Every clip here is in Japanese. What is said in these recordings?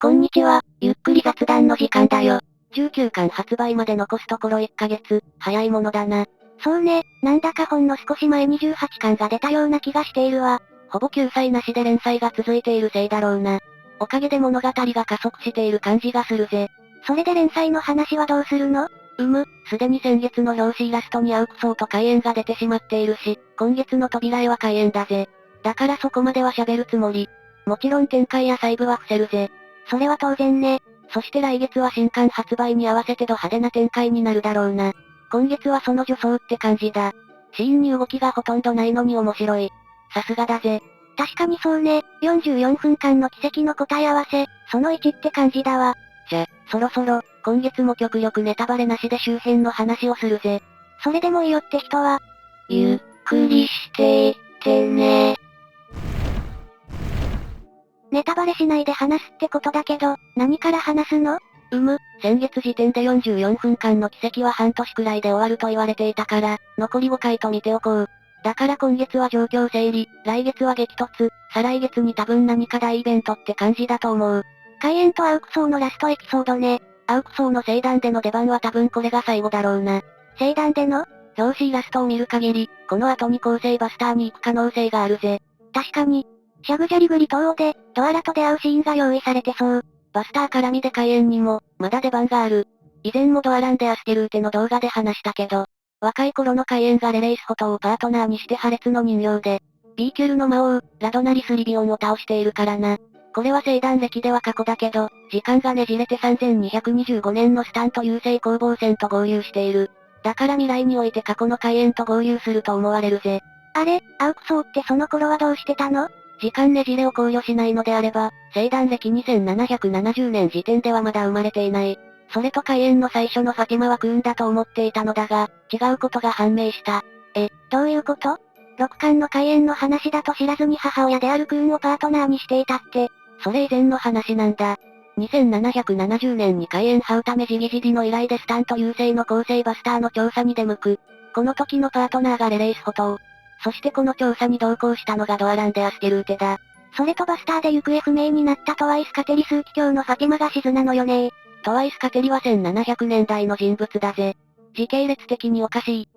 こんにちは、ゆっくり雑談の時間だよ。19巻発売まで残すところ1ヶ月、早いものだな。そうね、なんだかほんの少し前に18巻が出たような気がしているわ。ほぼ救済なしで連載が続いているせいだろうな。おかげで物語が加速している感じがするぜ。それで連載の話はどうするの？すでに先月の表紙イラストにアウクソーと開演が出てしまっているし、今月の扉絵は開演だぜ。だからそこまでは喋るつもり。もちろん展開や細部は伏せるぜ。それは当然ね。そして来月は新刊発売に合わせてド派手な展開になるだろうな。今月はその助走って感じだ。シーンに動きがほとんどないのに面白い。さすがだぜ。確かにそうね、44分間の奇跡の答え合わせ、その1って感じだわ。そろそろ、今月も極力ネタバレなしで周辺の話をするぜ。それでもいいよって人は、ゆっくりしていってね。ネタバレしないで話すってことだけど、何から話すの？先月時点で44分間の奇跡は半年くらいで終わると言われていたから、残り5回と見ておこう。だから今月は状況整理、来月は激突、再来月に多分何か大イベントって感じだと思う。開演とアウクソーのラストエピソードね。アウクソーの聖壇での出番は多分これが最後だろうな。聖壇での？表紙イラストを見る限り、この後に構成バスターに行く可能性があるぜ。確かに。シャグジャリグリ東欧で、ドアラと出会うシーンが用意されてそう。バスター絡みで開演にも、まだ出番がある。以前もドアランでアステルーテの動画で話したけど、若い頃の開演がレレイスホトをパートナーにして破裂の人形で、B キュルの魔王、ラドナリスリビオンを倒しているからな。これは聖壇歴では過去だけど、時間がねじれて3225年のスタンと優勢攻防戦と合流している。だから未来において過去の開演と合流すると思われるぜ。あれ、アウクソーってその頃はどうしてたの？時間ねじれを考慮しないのであれば、聖壇歴2770年時点ではまだ生まれていない。それと開演の最初のファティマはクーンだと思っていたのだが、違うことが判明した。どういうこと？ 6 巻の開演の話だと知らずに母親であるクーンをパートナーにしていたって。それ以前の話なんだ。2770年に開演ハウためジギジギの依頼でスタンと優勢の構成バスターの調査に出向く。この時のパートナーがレレイスホトウ。そしてこの調査に同行したのがドアランでアステルーテだ。それとバスターで行方不明になったトワイスカテリスーキ教のファティマがシズなのよね。トワイスカテリは1700年代の人物だぜ。時系列的におかしい。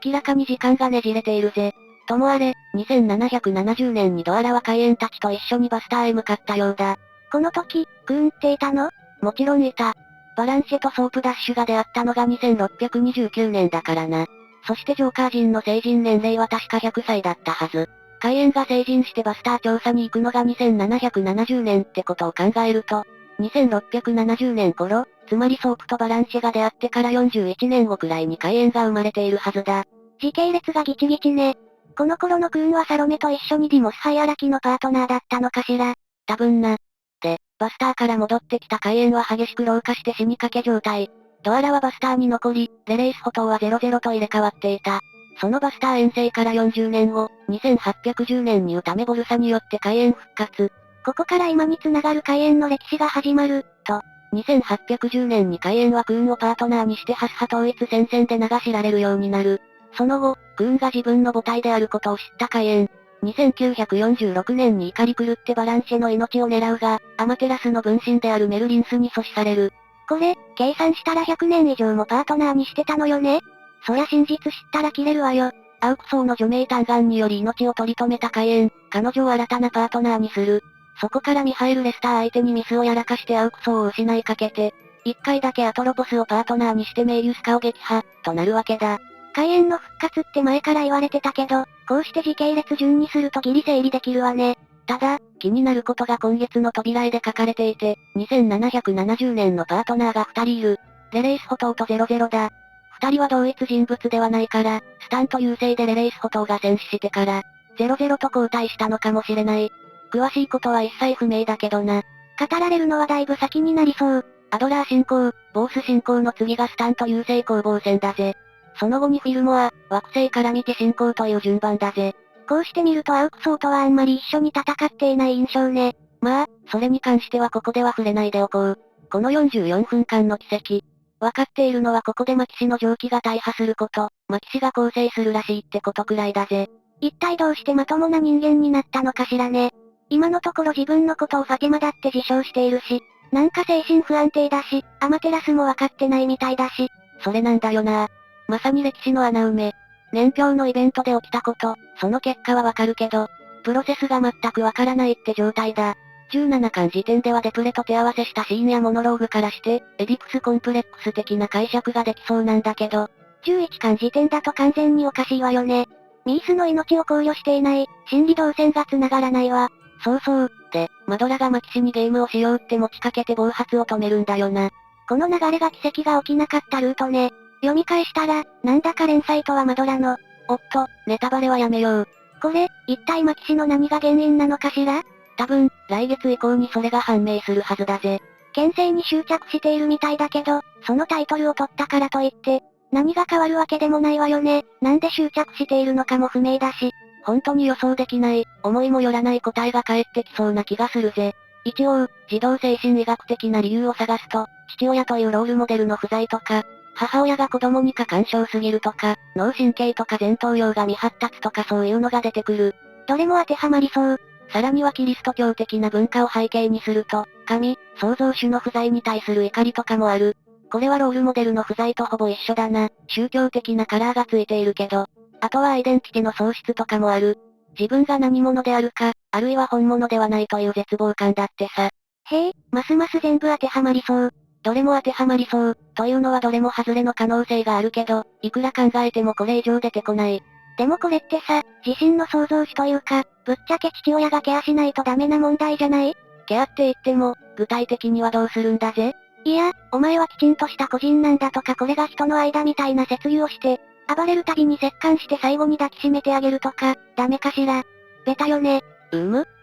明らかに時間がねじれているぜ。ともあれ、2770年にドアラは開演たちと一緒にバスターへ向かったようだ。この時、クーンっていたの？もちろんいた。バランシェとソープダッシュが出会ったのが2629年だからな。そしてジョーカー人の成人年齢は確か100歳だったはず。開演が成人してバスター調査に行くのが2770年ってことを考えると、2670年頃、つまりソープとバランシェが出会ってから41年後くらいに開演が生まれているはずだ。時系列がギチギチね。この頃のクーンはサロメと一緒にディモスハイアラキのパートナーだったのかしら。多分な。で、バスターから戻ってきた開演は激しく老化して死にかけ状態。ドアラはバスターに残り、レレイスホトウは00と入れ替わっていた。そのバスター遠征から40年後、2810年にウタメボルサによって開演復活。ここから今に繋がる開演の歴史が始まる、と。2810年に開演はクーンをパートナーにしてハス派統一戦線で名が知られるようになる。その後、クーンが自分の母体であることを知った開演。2946年に怒り狂ってバランシェの命を狙うが、アマテラスの分身であるメルリンスに阻止される。これ、計算したら100年以上もパートナーにしてたのよね。そりゃ真実知ったら切れるわよ。アウクソーの除名嘆願により命を取り留めた開演、彼女を新たなパートナーにする。そこからミハエル・レスター相手にミスをやらかしてアウクソーを失いかけて、一回だけアトロポスをパートナーにしてメイユスカを撃破、となるわけだ。開演の復活って前から言われてたけど、こうして時系列順にするとギリ整理できるわね。ただ、気になることが今月の扉絵で書かれていて、2770年のパートナーが2人いる。レレイスホトウと00だ。2人は同一人物ではないから、スタンと優勢でレレイスホトウが戦死してから、00と交代したのかもしれない。詳しいことは一切不明だけどな。語られるのはだいぶ先になりそう。アドラー進行、ボース進行の次がスタンと優勢攻防戦だぜ。その後にフィルモア、惑星から見て進行という順番だぜ。こうして見るとアウクソーとはあんまり一緒に戦っていない印象ね。まあ、それに関してはここでは触れないでおこう。この44分間の奇跡。わかっているのはここでマキシの蒸気が大破すること、マキシが構成するらしいってことくらいだぜ。一体どうしてまともな人間になったのかしらね。今のところ自分のことをファティマだって自称しているし、なんか精神不安定だし、アマテラスもわかってないみたいだし。それなんだよな。まさに歴史の穴埋め。年表のイベントで起きたこと、その結果はわかるけど、プロセスが全くわからないって状態だ。17巻時点ではデプレと手合わせしたシーンやモノローグからして、エディプスコンプレックス的な解釈ができそうなんだけど、11巻時点だと完全におかしいわよね。ミースの命を考慮していない、心理動線が繋がらないわ。そうそう、で、マドラがマキシにゲームをしようって持ちかけて暴発を止めるんだよな。この流れが奇跡が起きなかったルートね。読み返したら、なんだか連載とはマドラの。おっと、ネタバレはやめよう。これ、一体マキシの何が原因なのかしら？多分、来月以降にそれが判明するはずだぜ。牽制に執着しているみたいだけど、そのタイトルを取ったからといって、何が変わるわけでもないわよね。なんで執着しているのかも不明だし。本当に予想できない、思いもよらない答えが返ってきそうな気がするぜ。一応、児童精神医学的な理由を探すと、父親というロールモデルの不在とか、母親が子供に過干渉すぎるとか、脳神経とか前頭葉が未発達とかそういうのが出てくる。どれも当てはまりそう。さらにはキリスト教的な文化を背景にすると、神、創造主の不在に対する怒りとかもある。これはロールモデルの不在とほぼ一緒だな。宗教的なカラーがついているけど。あとはアイデンティティの喪失とかもある。自分が何者であるか、あるいは本物ではないという絶望感だってさ。へえ、ますます全部当てはまりそう。どれも当てはまりそう、というのはどれも外れの可能性があるけど、いくら考えてもこれ以上出てこない。でもこれってさ、自身の創造主というか、ぶっちゃけ父親がケアしないとダメな問題じゃない？ケアって言っても、具体的にはどうするんだぜ？いや、お前はきちんとした個人なんだとかこれが人の間みたいな説諭をして、暴れるたびに折檻して最後に抱きしめてあげるとか、ダメかしら。ベタよね。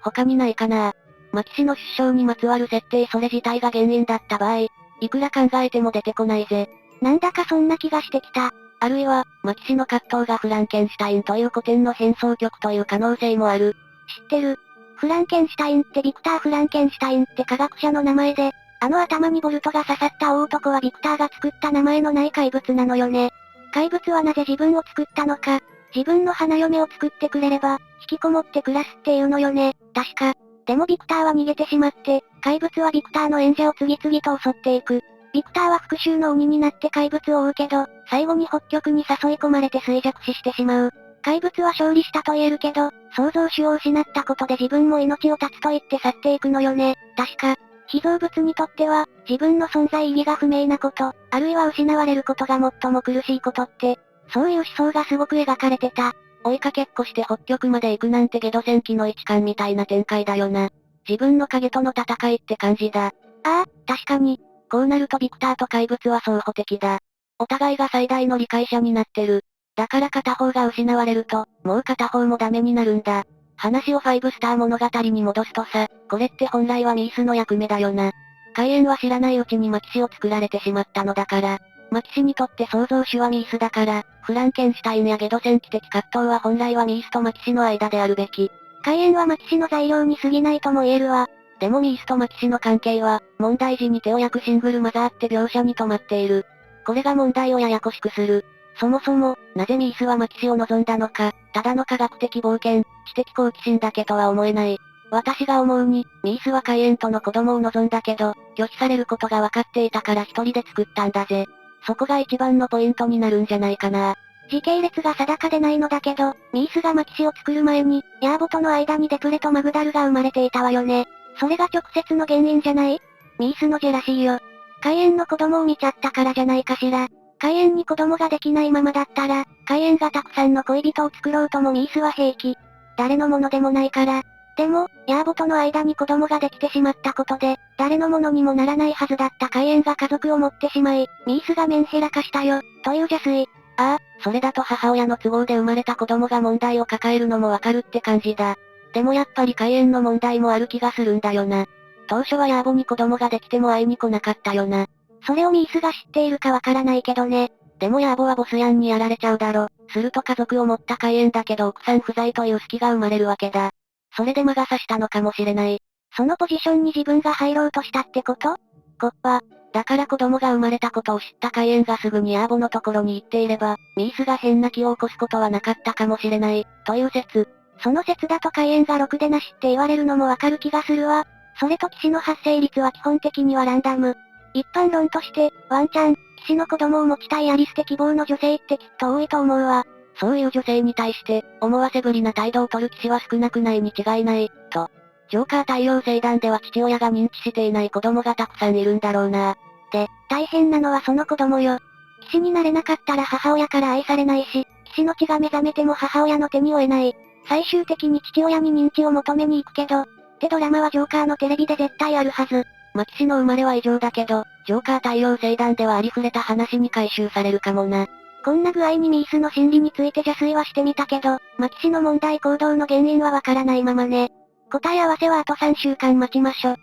他にないかな。マキシの出生にまつわる設定それ自体が原因だった場合、いくら考えても出てこないぜ。なんだかそんな気がしてきた。あるいは、マキシの葛藤がフランケンシュタインという古典の変奏曲という可能性もある。知ってる。フランケンシュタインってビクター・フランケンシュタインって科学者の名前で、あの頭にボルトが刺さった大男はビクターが作った名前のない怪物なのよね。怪物はなぜ自分を作ったのか、自分の花嫁を作ってくれれば、引きこもって暮らすっていうのよね、確か。でもビクターは逃げてしまって、怪物はビクターの演者を次々と襲っていく。ビクターは復讐の鬼になって怪物を追うけど、最後に北極に誘い込まれて衰弱死してしまう。怪物は勝利したと言えるけど、創造主を失ったことで自分も命を絶つと言って去っていくのよね、確か。被造物にとっては、自分の存在意義が不明なこと、あるいは失われることが最も苦しいことって、そういう思想がすごく描かれてた。追いかけっこして北極まで行くなんてゲド戦記の一巻みたいな展開だよな。自分の影との戦いって感じだ。ああ、確かに。こうなるとビクターと怪物は双方的だ。お互いが最大の理解者になってる。だから片方が失われると、もう片方もダメになるんだ。話を5スター物語に戻すとさ、これって本来はミースの役目だよな。カイエンは知らないうちにマキシを作られてしまったのだから、マキシにとって創造主はミースだから、フランケンシュタインやゲド戦記的葛藤は本来はミースとマキシの間であるべき。カイエンはマキシの材料に過ぎないとも言えるわ。でもミースとマキシの関係は、問題時に手を焼くシングルマザーって描写に止まっている。これが問題をややこしくする。そもそも、なぜミースはマキシを望んだのか、ただの科学的冒険、知的好奇心だけとは思えない。私が思うに、ミースはカイエンとの子供を望んだけど、拒否されることが分かっていたから一人で作ったんだぜ。そこが一番のポイントになるんじゃないかな。時系列が定かでないのだけど、ミースがマキシを作る前に、ヤーボとの間にデプレとマグダルが生まれていたわよね。それが直接の原因じゃない？ミースのジェラシーよ。カイエンの子供を見ちゃったからじゃないかしら。カイエンに子供ができないままだったら、カイエンがたくさんの恋人を作ろうともミースは平気。誰のものでもないから。でも、ヤーボとの間に子供ができてしまったことで、誰のものにもならないはずだったカイエンが家族を持ってしまい、ミースがメンヘラ化したよ、という邪推。ああ、それだと母親の都合で生まれた子供が問題を抱えるのもわかるって感じだ。でもやっぱりカイエンの問題もある気がするんだよな。当初はヤーボに子供ができても会いに来なかったよな。それをミースが知っているかわからないけどね。でもヤーボはボスヤンにやられちゃうだろ。すると家族を持ったカイエンだけど奥さん不在という隙が生まれるわけだ。それで魔が差したのかもしれない。そのポジションに自分が入ろうとしたってこと？コッパ。だから子供が生まれたことを知ったカイエンがすぐにヤーボのところに行っていれば、ミースが変な気を起こすことはなかったかもしれない、という説。その説だとカイエンがろくでなしって言われるのもわかる気がするわ。それと騎士の発生率は基本的にはランダム。一般論として、ワンチャン、騎士の子供を持ちたいアリ捨て希望の女性ってきっと多いと思うわ。そういう女性に対して、思わせぶりな態度を取る騎士は少なくないに違いない、と。ジョーカー太陽星団では父親が認知していない子供がたくさんいるんだろうな。で、大変なのはその子供よ。騎士になれなかったら母親から愛されないし、騎士の血が目覚めても母親の手に負えない。最終的に父親に認知を求めに行くけど、ってドラマはジョーカーのテレビで絶対あるはず。騎士の生まれは異常だけど、ジョーカー太陽星団ではありふれた話に回収されるかもな。こんな具合にミースの心理について邪推はしてみたけど、騎士の問題行動の原因はわからないままね。答え合わせはあと3週間待ちましょ。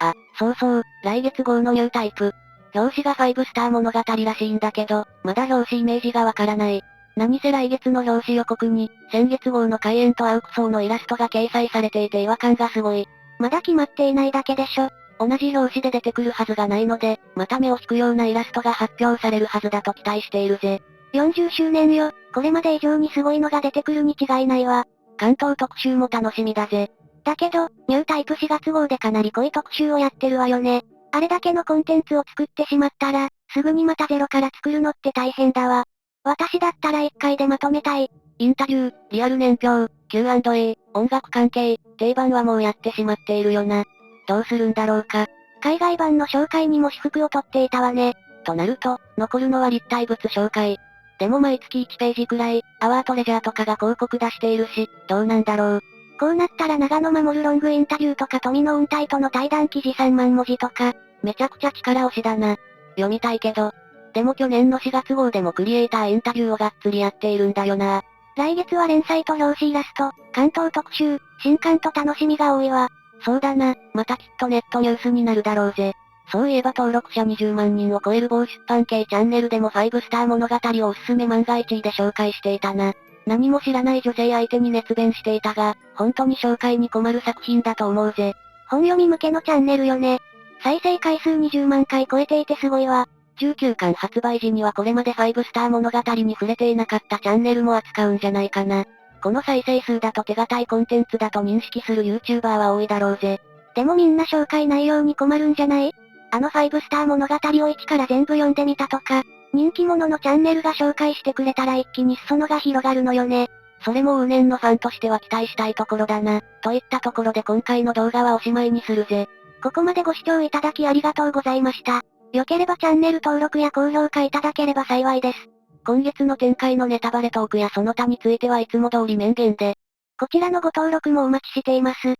あ、そうそう、来月号のニュータイプ。表紙が5スター物語らしいんだけど、まだ表紙イメージがわからない。何せ来月の表紙予告に、先月号の開演とアウクソーのイラストが掲載されていて違和感がすごい。まだ決まっていないだけでしょ。同じ表紙で出てくるはずがないので、また目を引くようなイラストが発表されるはずだと期待しているぜ。40周年よ、これまで以上にすごいのが出てくるに違いないわ。関東特集も楽しみだぜ。だけど、ニュータイプ4月号でかなり濃い特集をやってるわよね。あれだけのコンテンツを作ってしまったら、すぐにまたゼロから作るのって大変だわ。私だったら1回でまとめたい。インタビュー、リアル年表、Q&A、音楽関係、定番はもうやってしまっているよな。どうするんだろうか。海外版の紹介にも私服を取っていたわね。となると、残るのは立体物紹介。でも毎月1ページくらい、アワートレジャーとかが広告出しているし、どうなんだろう。こうなったら長野守ロングインタビューとか富野雲体との対談記事3万文字とか、めちゃくちゃ力押しだな。読みたいけど。でも去年の4月号でもクリエイターインタビューをがっつりやっているんだよな。来月は連載と表紙イラスト、関東特集、新刊と楽しみが多いわ。そうだな、またきっとネットニュースになるだろうぜ。そういえば登録者20万人を超える某出版系チャンネルでも5スター物語をおすすめ漫画1位で紹介していたな。何も知らない女性相手に熱弁していたが、本当に紹介に困る作品だと思うぜ。本読み向けのチャンネルよね。再生回数20万回超えていてすごいわ。19巻発売時にはこれまで5スター物語に触れていなかったチャンネルも扱うんじゃないかな。この再生数だと手堅いコンテンツだと認識する YouTuber は多いだろうぜ。でもみんな紹介内容に困るんじゃない？あの5スター物語を一から全部読んでみたとか、人気者のチャンネルが紹介してくれたら一気に裾野が広がるのよね。それも往年のファンとしては期待したいところだな。といったところで今回の動画はおしまいにするぜ。ここまでご視聴いただきありがとうございました。良ければチャンネル登録や高評価いただければ幸いです。今月の展開のネタバレトークやその他についてはいつも通り名言で。こちらのご登録もお待ちしています。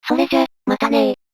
それじゃ、またねー。